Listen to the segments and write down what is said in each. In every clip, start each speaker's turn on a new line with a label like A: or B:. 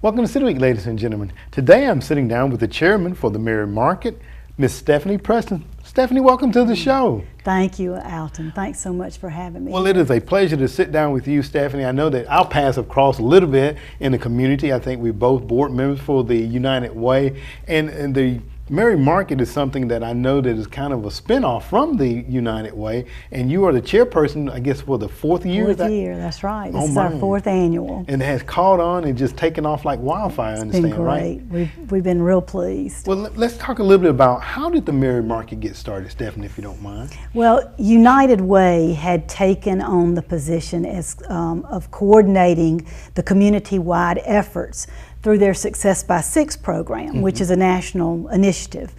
A: Welcome to City Week, ladies and gentlemen. Today I'm sitting down with the chairman for the Merry Market, Miss Stephanie Preston. Stephanie, welcome to the show.
B: Thank you, Alton. Thanks so much for having me.
A: Well, it is a pleasure to sit down with you, Stephanie. I know that our paths have crossed a little bit in the community. I think we're both board members for the United Way, and the Merry Market is something that I know that is kind of a spinoff from the United Way, and you are the chairperson, I guess, for the fourth year?
B: Fourth year, that's right. This is our fourth annual.
A: And it has caught on and just taken off like wildfire, I understand, right?
B: It's been great. We've been real pleased.
A: Well, let's talk a little bit about how did the Merry Market get started, Stephanie, if you don't mind?
B: Well, United Way had taken on the position as of coordinating the community-wide efforts through their Success by Six program, which is a national initiative.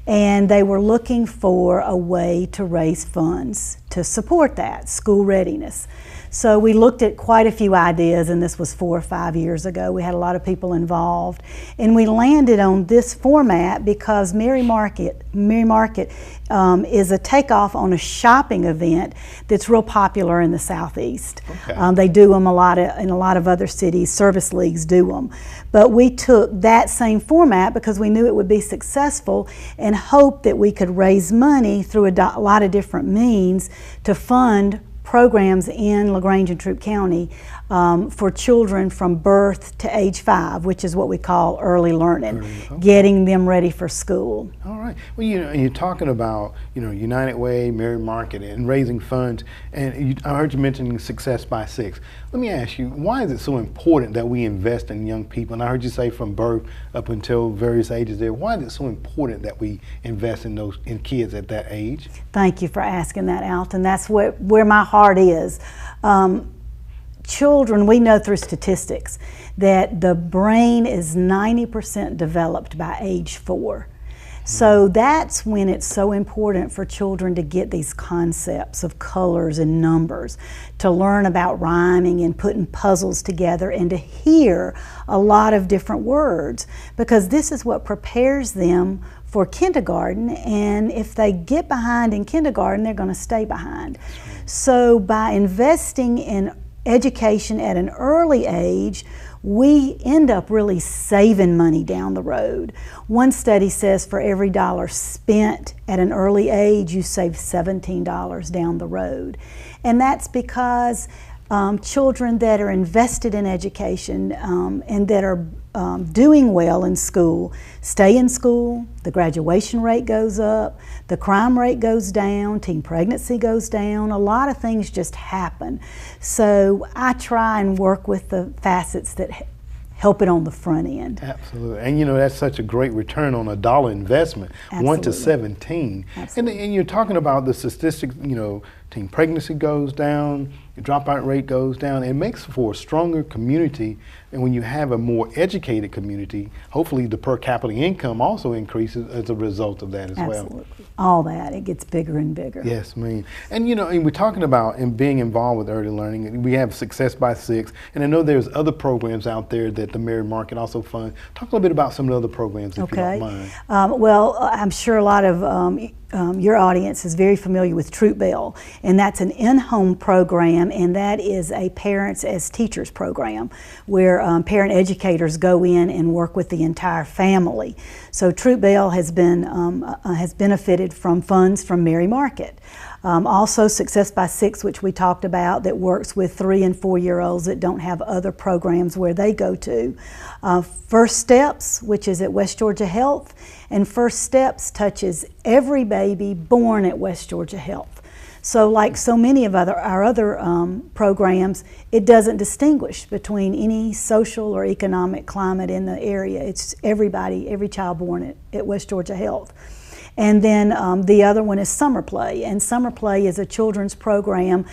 B: And they were looking for a way to raise funds to support that, school readiness. So we looked at quite a few ideas, and this was 4 or 5 years ago. We had a lot of people involved, and we landed on this format because Merry Market is a takeoff on a shopping event that's real popular in the Southeast. Okay. They do them in a lot of other cities. Service leagues do them, but we took that same format because we knew it would be successful and hoped that we could raise money through a lot of different means to fund programs in LaGrange and Troup County for children from birth to age 5, which is what we call early learning, getting them ready for school. All
A: right. Well, you're talking about United Way, Merry Market, and raising funds, and I heard you mentioning Success by Six. Let me ask you, why is it so important that we invest in young people? And I heard you say from birth up until various ages there. Why is it so important that we invest in kids at that age?
B: Thank you for asking that, Alton. That's where my heart is. Children, we know through statistics that the brain is 90% developed by age 4. So that's when it's so important for children to get these concepts of colors and numbers, to learn about rhyming and putting puzzles together, and to hear a lot of different words, because this is what prepares them for kindergarten, and if they get behind in kindergarten, they're going to stay behind. So by investing in education at an early age, we end up really saving money down the road. One study says for every $1 spent at an early age, you save $17 down the road. And that's because children that are invested in education and that are doing well in school stay in school, the graduation rate goes up, the crime rate goes down, teen pregnancy goes down, a lot of things just happen. So I try and work with the facets that help it on the front end.
A: Absolutely, and that's such a great return on a $1 investment. Absolutely. 1 to 17. Absolutely. And you're talking about the statistics, teen pregnancy goes down, the dropout rate goes down. It makes for a stronger community, and when you have a more educated community, hopefully the per capita income also increases as a result of that as well.
B: Absolutely. All that, it gets bigger and bigger.
A: Yes, ma'am. And and we're talking about being involved with early learning. We have Success by Six, and I know there's other programs out there that the Merry Market also funds. Talk a little bit about some of the other programs, if you don't mind.
B: Well, I'm sure a lot of your audience is very familiar with Troup Bell, and that's an in-home program, and that is a parents as teachers program where parent educators go in and work with the entire family. So Troup Bell has benefited from funds from Merry Market. Also Success by Six, which we talked about, that works with 3- and 4-year-olds that don't have other programs where they go to. First Steps, which is at West Georgia Health, and First Steps touches every baby born at West Georgia Health. So like so many of our other programs, it doesn't distinguish between any social or economic climate in the area. It's everybody, every child born at West Georgia Health. And then the other one is Summer Play, and Summer Play is a children's program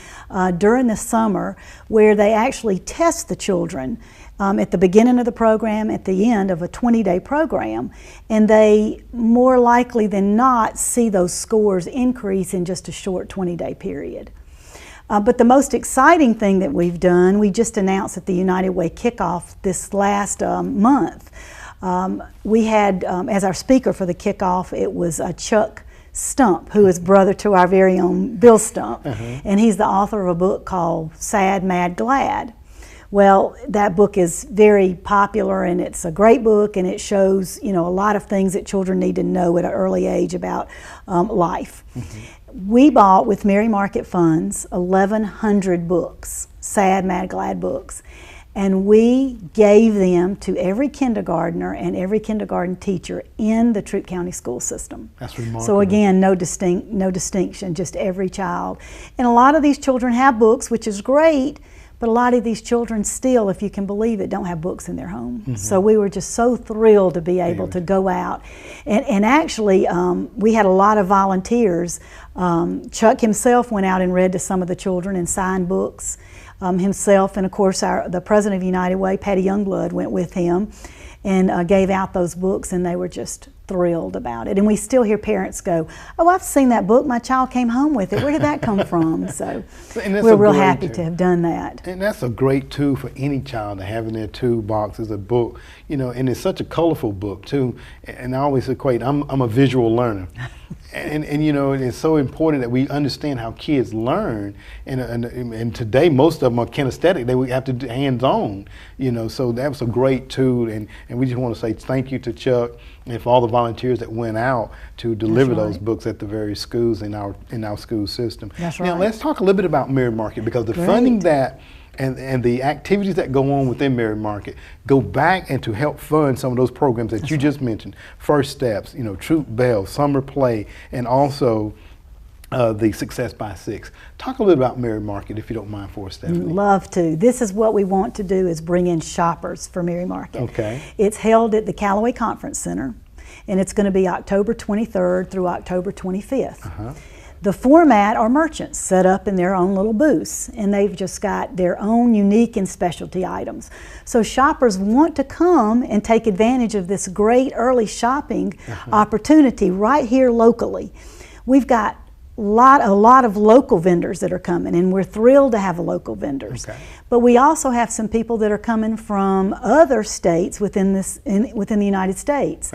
B: during the summer where they actually test the children at the beginning of the program, at the end of a 20-day program, and they more likely than not see those scores increase in just a short 20-day period. But the most exciting thing that we've done, we just announced at the United Way kickoff this last month. We had, as our speaker for the kickoff, it was Chuck Stump, who is brother to our very own Bill Stump, and he's the author of a book called Sad, Mad, Glad. Well, that book is very popular, and it's a great book, and it shows, a lot of things that children need to know at an early age about life. We bought, with Merry Market funds, 1,100 books, sad, mad, glad books. And we gave them to every kindergartner and every kindergarten teacher in the Troup County school system.
A: That's remarkable.
B: So again, no distinction, just every child. And a lot of these children have books, which is great, but a lot of these children still, if you can believe it, don't have books in their home. So we were just so thrilled to be able to go out. And actually, we had a lot of volunteers. Chuck himself went out and read to some of the children and signed books. Himself, and of course the president of United Way, Patty Youngblood, went with him and gave out those books, and they were just thrilled about it. And we still hear parents go, "Oh, I've seen that book, my child came home with it. Where did that come from?" So we're real happy to have done that.
A: And that's a great tool for any child to have in their toolbox, is a book, and it's such a colorful book too. And I always equate, I'm a visual learner. And it's so important that we understand how kids learn, and today most of them are kinesthetic. They have to do hands-on, so that was a great tool, and we just want to say thank you to Chuck and for all the volunteers that went out to deliver those books at the various schools in our school system.
B: That's right.
A: Now let's talk a little bit about Merry Market, because the funding that and the activities that go on within Merry Market go back and to help fund some of those programs that you just mentioned. First Steps, Troop Bell, Summer Play, and also the Success by Six. Talk a little about Merry Market, if you don't mind, for us, Stephanie.
B: Love to. This is what we want to do, is bring in shoppers for Merry Market.
A: Okay.
B: It's held at the Callaway Conference Center, and it's going to be October 23rd through October 25th. The format are merchants set up in their own little booths, and they've just got their own unique and specialty items. So shoppers want to come and take advantage of this great early shopping opportunity right here locally. We've got a lot of local vendors that are coming, and we're thrilled to have local vendors. But we also have some people that are coming from other states within the United States.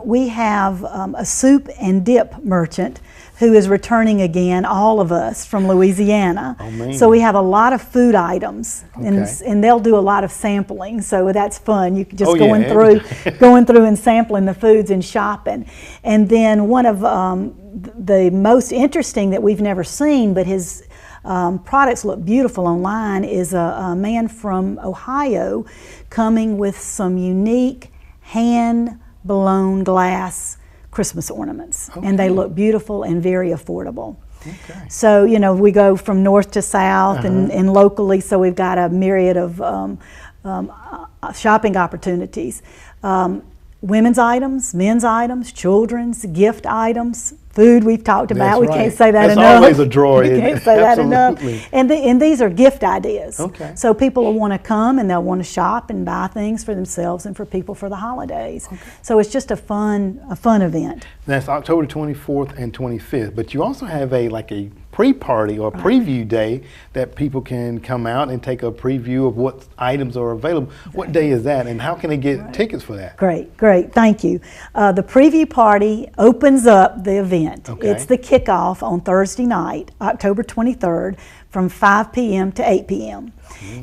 B: We have a soup and dip merchant who is returning again, all of us from Louisiana. So we have a lot of food items, and they'll do a lot of sampling, so that's fun. You can just going through and sampling the foods and shopping. And then one of the most interesting that we've never seen, but his products look beautiful online, is a man from Ohio coming with some unique hand-blown glass Christmas ornaments, and they look beautiful and very affordable. So we go from north to south and locally, so we've got a myriad of shopping opportunities. Women's items, men's items, children's, gift items, food we've talked about. We can't say that enough.
A: That's always a drawer.
B: We can't say that enough. And these are gift ideas. So people will want to come and they'll want to shop and buy things for themselves and for people for the holidays. So it's just a fun event.
A: That's October 24th and 25th. But you also have a pre-party or preview day that people can come out and take a preview of what items are available. What day is that, and how can they get tickets for that?
B: Great, thank you. The preview party opens up the event. It's the kickoff on Thursday night, October 23rd, from 5 p.m. to 8 p.m.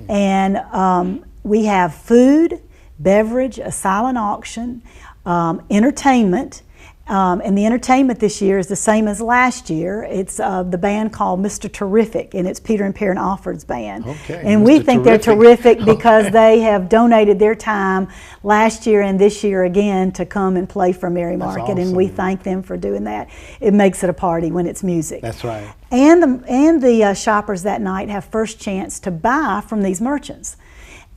B: And we have food, beverage, a silent auction, entertainment. And the entertainment this year is the same as last year. It's the band called Mr. Terrific, and it's Peter and Perrin Alford's band. And we think they're terrific because they have donated their time last year and this year again to come and play for Merry Market, and we thank them for doing that. It makes it a party when it's music.
A: That's right.
B: And the shoppers that night have first chance to buy from these merchants.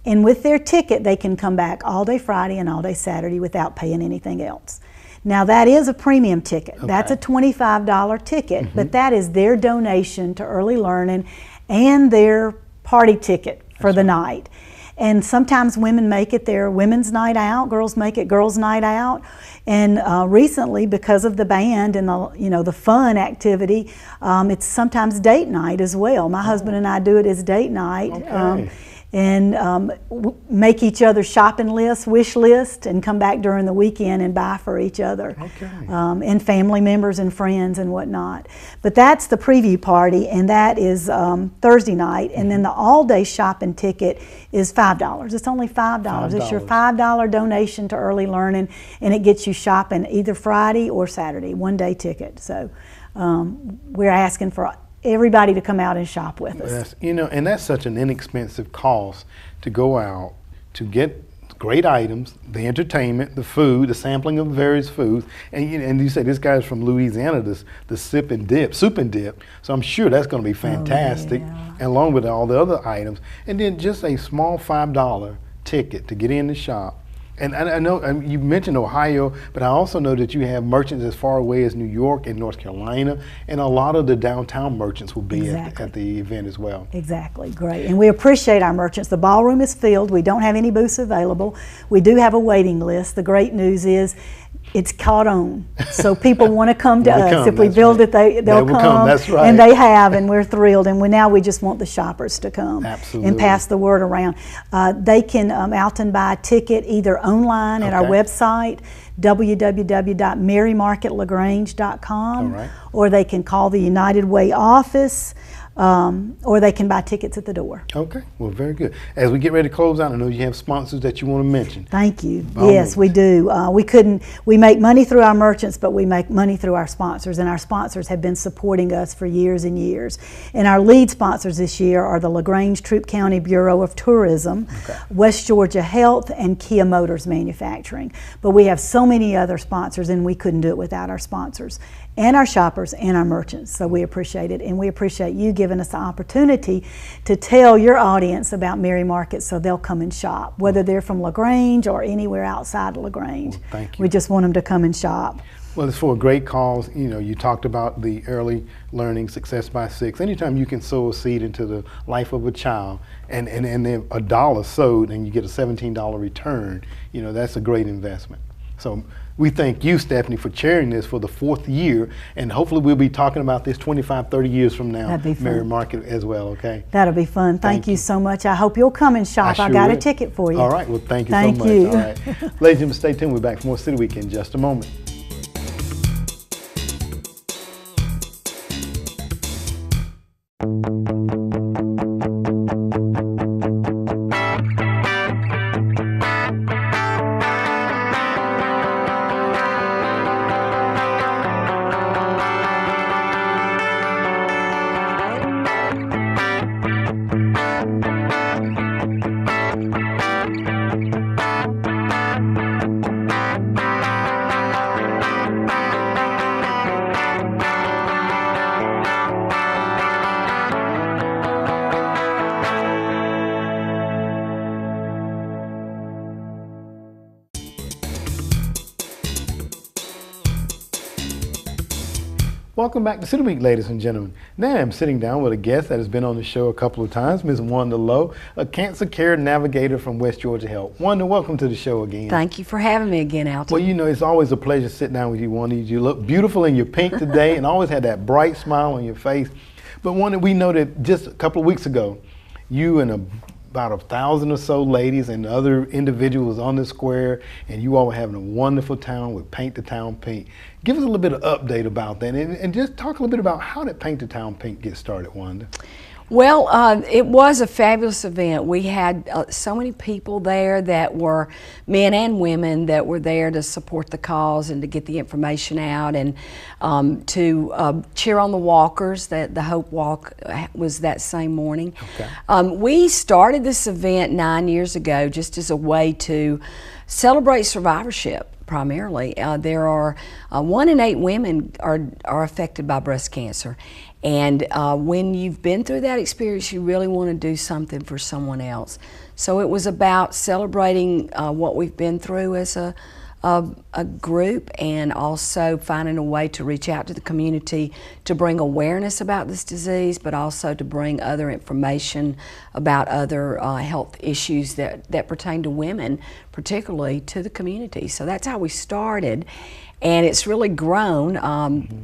B: And with their ticket, they can come back all day Friday and all day Saturday without paying anything else. Now that is a premium ticket. That's a $25 ticket, but that is their donation to early learning and their party ticket for the night. And sometimes women make it their women's night out, girls make it girls' night out. And recently, because of the band and the fun activity, it's sometimes date night as well. My husband and I do it as date night. and make each other shopping lists, wish lists, and come back during the weekend and buy for each other, and family members and friends and whatnot. But that's the preview party, and that is Thursday night, and then the all-day shopping ticket is $5. It's only $5. It's your $5 donation to Early Learning, and it gets you shopping either Friday or Saturday, one-day ticket. So we're asking for everybody to come out and shop with us.
A: You know, and that's such an inexpensive cost to go out to get great items, the entertainment, the food, the sampling of various foods, and you say this guy's from Louisiana, the soup and dip, so I'm sure that's going to be fantastic, and along with all the other items, and then just a small $5 ticket to get in the shop. And I know you mentioned Ohio, but I also know that you have merchants as far away as New York and North Carolina, and a lot of the downtown merchants will be at the event as well. Exactly, great. And we appreciate our merchants. The ballroom is filled. We don't have any booths available. We do have a waiting list. The great news is it's caught on, so people want to come to us. If we build it, they'll come. That's right. And they have, and we're thrilled. And now we just want the shoppers to come and pass the word around. They can, Alton, buy a ticket either online at our website, www.marymarketlagrange.com, or they can call the United Way office, or they can buy tickets at the door. Okay, well, very good. As we get ready to close out, I know you have sponsors that you want to mention. Thank you. Yes, we do. We make money through our merchants, but we make money through our sponsors, and our sponsors have been supporting us for years and years. And our lead sponsors this year are the LaGrange Troup County Bureau of Tourism, West Georgia Health, and Kia Motors Manufacturing. But we have so many other sponsors, and we couldn't do it without our sponsors and our shoppers and our merchants. So we appreciate it, and we appreciate you giving us the opportunity to tell your audience about Mary Market so they'll come and shop, whether they're from LaGrange or anywhere outside of LaGrange. Well, thank you. We just want them to come and shop. Well, it's for a great cause. You know, you talked about the early learning, Success by 6. Anytime you can sow a seed into the life of a child, and then $1 sowed and you get a $17 return, you know, that's a great investment. So we thank you, Stephanie, for chairing this for the 4th year, and hopefully we'll be talking about this 25, 30 years from now, Mary Market as well, okay? That'll be fun. Thank you so much. I hope you'll come and shop. I got a ticket for you. All right, well, thank you so much. Thank you. All right. Ladies and gentlemen, stay tuned. We're back for more City Week in just a moment. Welcome back to City Week, ladies and gentlemen. Now I'm sitting down with a guest that has been on the show a couple of times, Ms. Wanda Lowe, a cancer care navigator from West Georgia Health. Wanda, welcome to the show again. Thank you for having me again, Alton. Well, you know, it's always a pleasure sitting down with you, Wanda. You look beautiful in your pink today and always had that bright smile on your face. But Wanda, we know that just a couple of weeks ago, you and about 1,000 or so ladies and other individuals on the square, and you all were having a wonderful town with Paint the Town Pink. Give us a little bit of update about that, and just talk a little bit about how did Paint the Town Pink get started, Wanda? Well, it was a fabulous event. We had so many people there that were men and women that were there to support the cause and to get the information out, and to cheer on the walkers. That the Hope Walk was that same morning. Okay. We started this event 9 years ago just as a way to celebrate survivorship. Primarily, there are 1 in 8 women are affected by breast cancer, and when you've been through that experience, you really want to do something for someone else. So it was about celebrating what we've been through as a group, and also finding a way to reach out to the community to bring awareness about this disease, but also to bring other information about other health issues that pertain to women, particularly to the community. So that's how we started.
C: and it's really grown.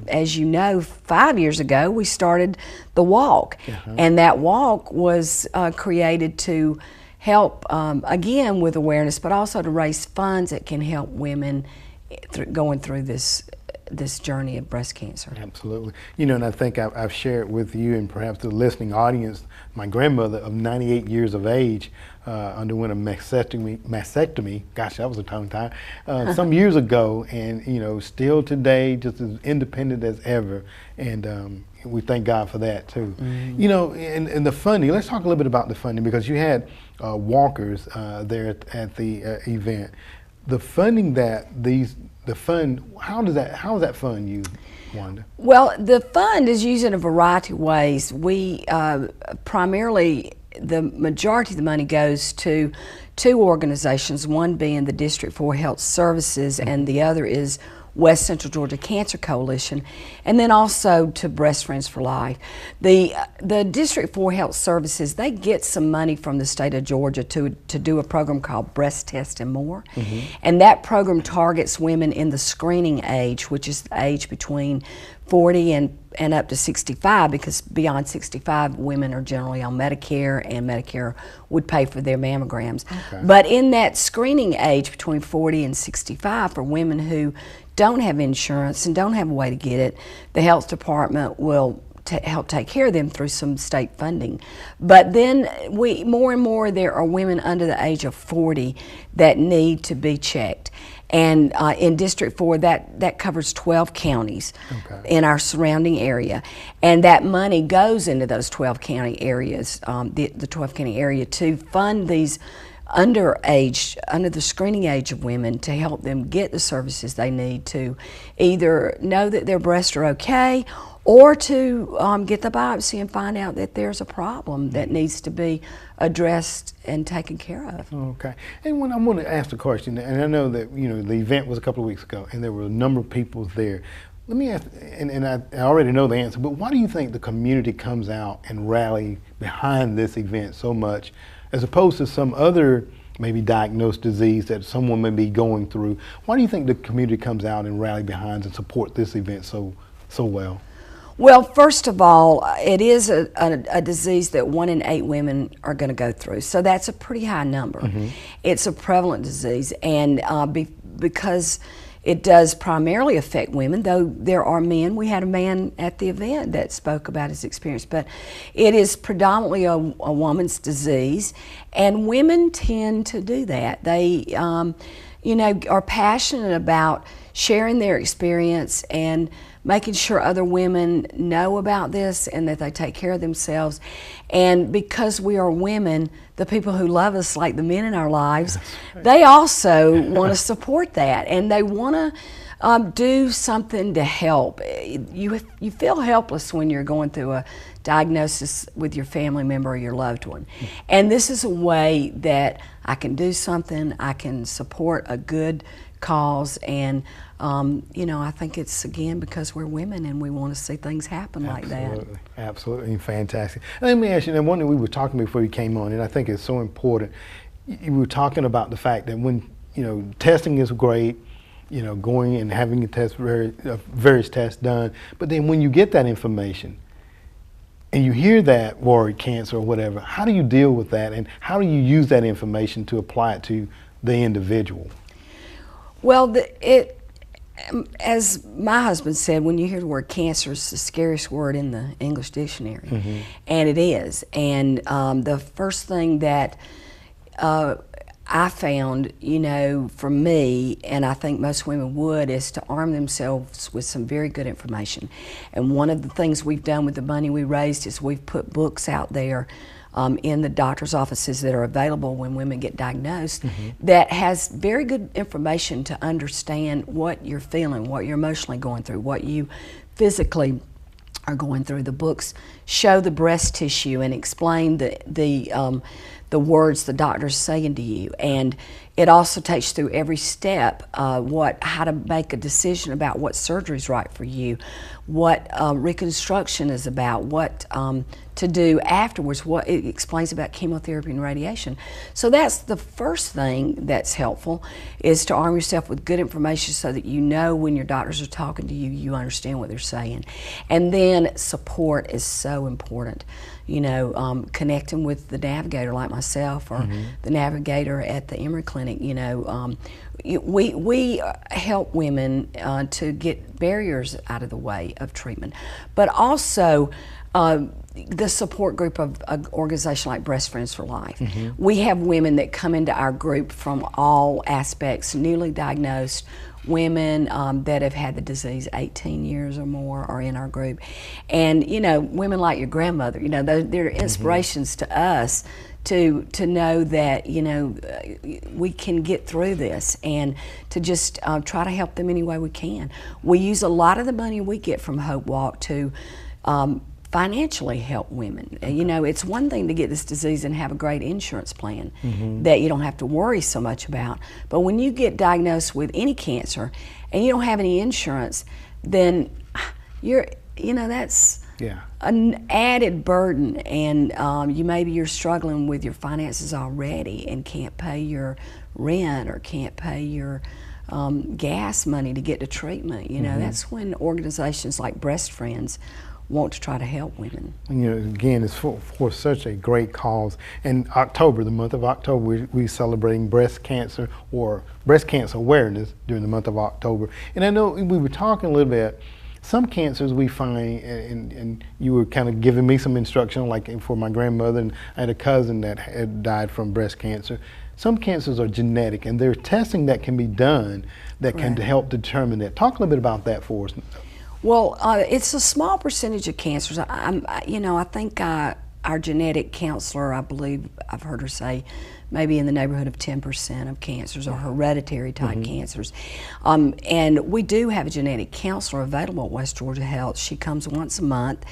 C: As you know, 5 years ago we started the walk, and that walk was created to help, again, with awareness, but also to raise funds that can help women going through this journey of breast cancer.
A: Absolutely. You know, and I think I've shared with you and perhaps the listening audience, my grandmother of 98 years of age underwent a mastectomy, gosh, that was a tongue tie, some years ago, and, you know, still today just as independent as ever, and we thank God for that too. You know, and the funding, let's talk a little bit about the funding, because you had walkers there at the event. The funding that how is that fund used, Wanda?
C: Well, the fund is used in a variety of ways. We primarily, the majority of the money goes to two organizations, one being the District 4 Health Services, and the other is West Central Georgia Cancer Coalition, and then also to Breast Friends for Life. The District 4 Health Services, they get some money from the state of Georgia to do a program called Breast Test and More, and that program targets women in the screening age, which is the age between 40 and up to 65, because beyond 65 women are generally on Medicare, and Medicare would pay for their mammograms. But in that screening age between 40 and 65, for women who don't have insurance and don't have a way to get it, the health department will help take care of them through some state funding. But then more and more there are women under the age of 40 that need to be checked. And in District 4, that covers 12 counties in our surrounding area. And that money goes into those 12 county areas, the 12 county area, to fund these under the screening age of women, to help them get the services they need to either know that their breasts are okay, or to get the biopsy and find out that there's a problem that needs to be addressed and taken care of.
A: Okay. And when I want to ask the question, and I know that, you know, the event was a couple of weeks ago and there were a number of people there. Let me ask, and I already know the answer, but why do you think the community comes out and rally behind this event so much, as opposed to some other maybe diagnosed disease that someone may be going through? Why do you think the community comes out and rally behind and support this event so well?
C: Well, first of all, it is a disease that 1 in 8 women are going to go through, so that's a pretty high number. It's a prevalent disease, and because it does primarily affect women, though there are men. We had a man at the event that spoke about his experience, but it is predominantly a woman's disease, and women tend to do that. They, you know, are passionate about sharing their experience and making sure other women know about this and that they take care of themselves. And because we are women, the people who love us, like the men in our lives, they also want to support that, and they want to do something to help. You feel helpless when you're going through a diagnosis with your family member or your loved one. And this is a way that I can do something, I can support a good cause, and you know, I think it's, again, because we're women and we want to see things happen like that.
A: Absolutely, fantastic. And let me ask you, and one thing we were talking before you came on, and I think it's so important, you were talking about the fact that when, you know, testing is great, you know, going and having a test, various tests done, but then when you get that information and you hear that word cancer or whatever, how do you deal with that, and how do you use that information to apply it to the individual?
C: Well, as my husband said, when you hear the word cancer, it's the scariest word in the English dictionary, and it is. And the first thing that I found, you know, for me, and I think most women would, is to arm themselves with some very good information. And one of the things we've done with the money we raised is we've put books out there in the doctor's offices that are available when women get diagnosed, that has very good information to understand what you're feeling, what you're emotionally going through, what you physically are going through. The books show the breast tissue and explain the the words the doctor's saying to you. And it also takes you through every step, how to make a decision about what surgery is right for you, what reconstruction is about, what to do afterwards, what it explains about chemotherapy and radiation. So that's the first thing that's helpful, is to arm yourself with good information so that you know when your doctors are talking to you, you understand what they're saying. And then support is so important. You know, connecting with the navigator like myself, or the navigator at the Emory Clinic. You know, we help women to get barriers out of the way of treatment, but also the support group of an organization like Breast Friends for Life. We have women that come into our group from all aspects, newly diagnosed women that have had the disease 18 years or more are in our group. And, you know, women like your grandmother, you know, they're inspirations to us to know that, you know, we can get through this, and to just try to help them any way we can. We use a lot of the money we get from Hope Walk to financially help women. You know, it's one thing to get this disease and have a great insurance plan that you don't have to worry so much about. But when you get diagnosed with any cancer and you don't have any insurance, then that's an added burden, and maybe you're struggling with your finances already and can't pay your rent or can't pay your gas money to get to treatment. You know, that's when organizations like Breast Friends want to try to help women.
A: You know, again, it's for such a great cause. And October, the month of October, we're celebrating breast cancer, or breast cancer awareness during the month of October. And I know we were talking a little bit, some cancers we find, and you were kind of giving me some instruction, like for my grandmother, and I had a cousin that had died from breast cancer. Some cancers are genetic, and there's testing that can be done that can help determine that. Talk a little bit about that for us.
C: Well, it's a small percentage of cancers. I think our genetic counselor, I believe I've heard her say, maybe in the neighborhood of 10% of cancers are hereditary type cancers. And we do have a genetic counselor available at West Georgia Health. She comes once a month.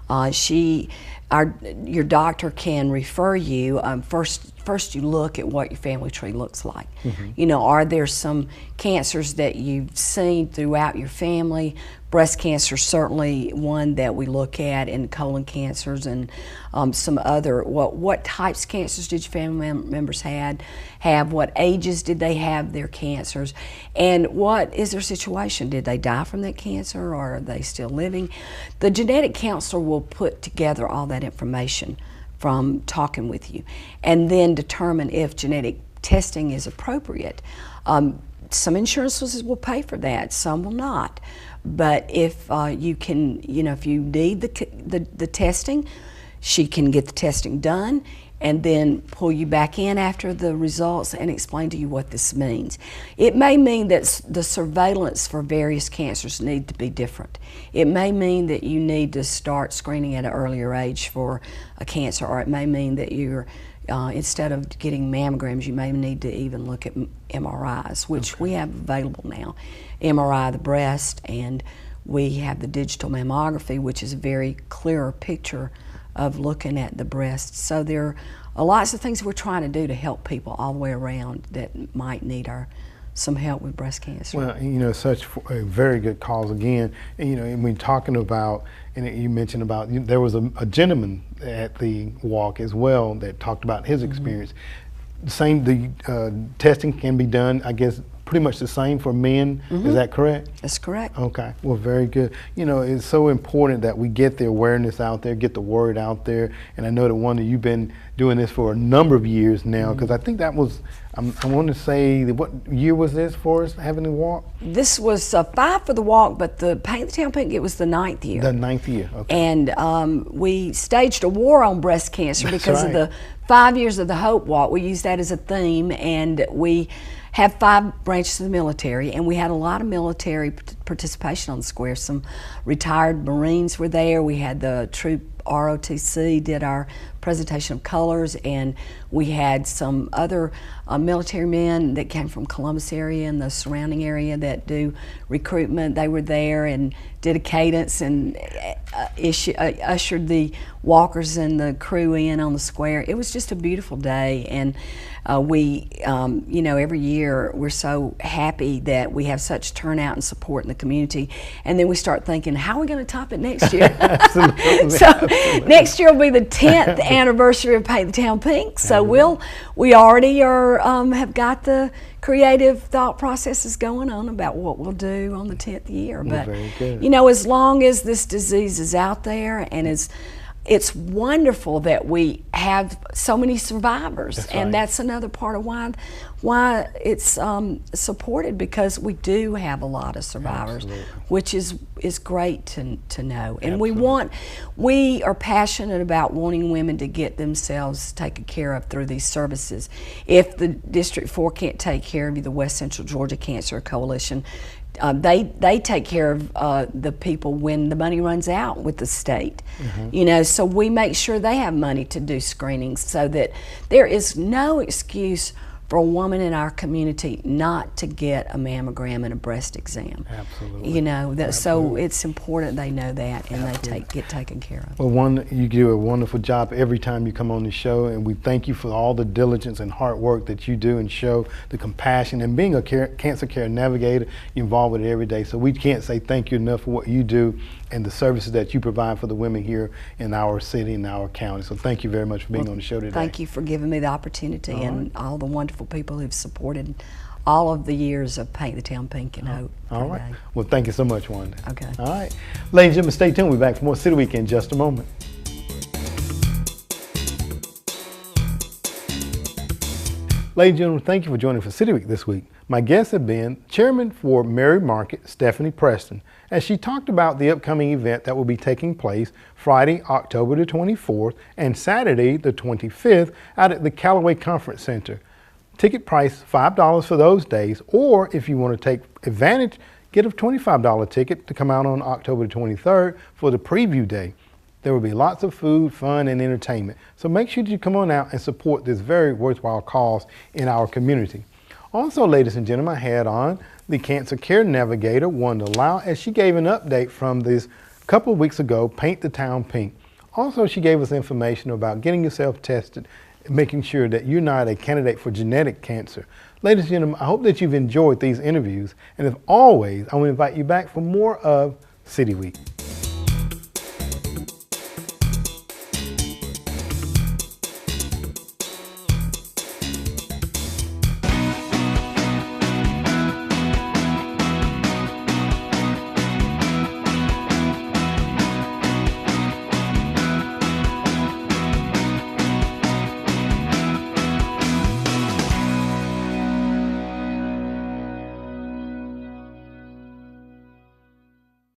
C: Your doctor can refer you. First you look at what your family tree looks like. You know, are there some cancers that you've seen throughout your family? Breast cancer is certainly one that we look at, and colon cancers, and some other. What types of cancers did your family members have? What ages did they have their cancers? And what is their situation? Did they die from that cancer, or are they still living? The genetic counselor will put together all that information from talking with you, and then determine if genetic testing is appropriate. Some insurances will pay for that, some will not. But if if you need the testing, she can get the testing done and then pull you back in after the results and explain to you what this means. It may mean that the surveillance for various cancers need to be different. It may mean that you need to start screening at an earlier age for a cancer, or it may mean that you're instead of getting mammograms, you may need to even look at MRIs, which we have available now. MRI of the breast, and we have the digital mammography, which is a very clearer picture of looking at the breast. So there are lots of things we're trying to do to help people all the way around that might need some help with breast cancer.
A: Well, you know, such a very good cause again. And, you know, and when talking about, and you mentioned about, there was a gentleman at the walk as well that talked about his experience. The testing can be done, I guess, pretty much the same for men. Is that correct?
C: That's correct.
A: Okay, well, very good. You know, it's so important that we get the awareness out there, get the word out there. And I know that you've been doing this for a number of years now, because I think that was, I want to say, what year was this for us, having the walk?
C: This was 5 for the walk, but the Paint the Town Pink, it was the 9th year.
A: The 9th year, okay.
C: And we staged a war on breast cancer because of the 5 years of the Hope Walk. We used that as a theme, and we have 5 branches of the military, and we had a lot of military participation on the square. Some retired Marines were there. We had the troop ROTC did our presentation of colors, and we had some other military men that came from Columbus area and the surrounding area that do recruitment. They were there and did a cadence and ushered the walkers and the crew in on the square. It was just a beautiful day, and we, you know, every year we're so happy that we have such turnout and support in the community, and then we start thinking, how are we going to top it next year?
A: Absolutely.
C: So
A: Absolutely.
C: next year will be the 10th anniversary of Paint the Town Pink. So we already are have got the creative thought processes going on about what we'll do on the 10th year. But
A: very good.
C: you know, as long as this disease is out there, and it's wonderful that we have so many survivors.
A: That's
C: and
A: right.
C: that's another part of why it's supported, because we do have a lot of survivors.
A: Absolutely.
C: Which is great to know. And
A: Absolutely.
C: we are passionate about wanting women to get themselves taken care of through these services. If the District 4 can't take care of you, the West Central Georgia Cancer Coalition, they take care of the people when the money runs out with the state. You know, so we make sure they have money to do screenings, so that there is no excuse for a woman in our community not to get a mammogram and a breast exam.
A: Absolutely.
C: You know, so
A: Absolutely.
C: it's important they know that, and
A: Absolutely.
C: they get taken care of.
A: Well, you do a wonderful job every time you come on the show, and we thank you for all the diligence and hard work that you do, and show the compassion. And being a cancer care navigator, you're involved with it every day. So we can't say thank you enough for what you do and the services that you provide for the women here in our city and our county. So thank you very much for being on the show today.
C: Thank you for giving me the opportunity, and all the wonderful people who've supported all of the years of Paint the Town Pink and Hope.
A: All right. Well, thank you so much, Wanda.
C: Okay.
A: All right. Ladies and gentlemen, stay tuned. We'll be back for more City Week in just a moment. Ladies and gentlemen, thank you for joining for City Week this week. My guests have been Chairman for Mary Market, Stephanie Preston, as she talked about the upcoming event that will be taking place Friday, October the 24th and Saturday the 25th out at the Callaway Conference Center. Ticket price $5 for those days, or if you want to take advantage, get a $25 ticket to come out on October the 23rd for the preview day. There will be lots of food, fun, and entertainment. So make sure you come on out and support this very worthwhile cause in our community. Also, ladies and gentlemen, I had on the Cancer Care Navigator, Wanda Lau, as she gave an update from this couple of weeks ago, Paint the Town Pink. Also, she gave us information about getting yourself tested, making sure that you're not a candidate for genetic cancer. Ladies and gentlemen, I hope that you've enjoyed these interviews, and as always, I want to invite you back for more of City Week.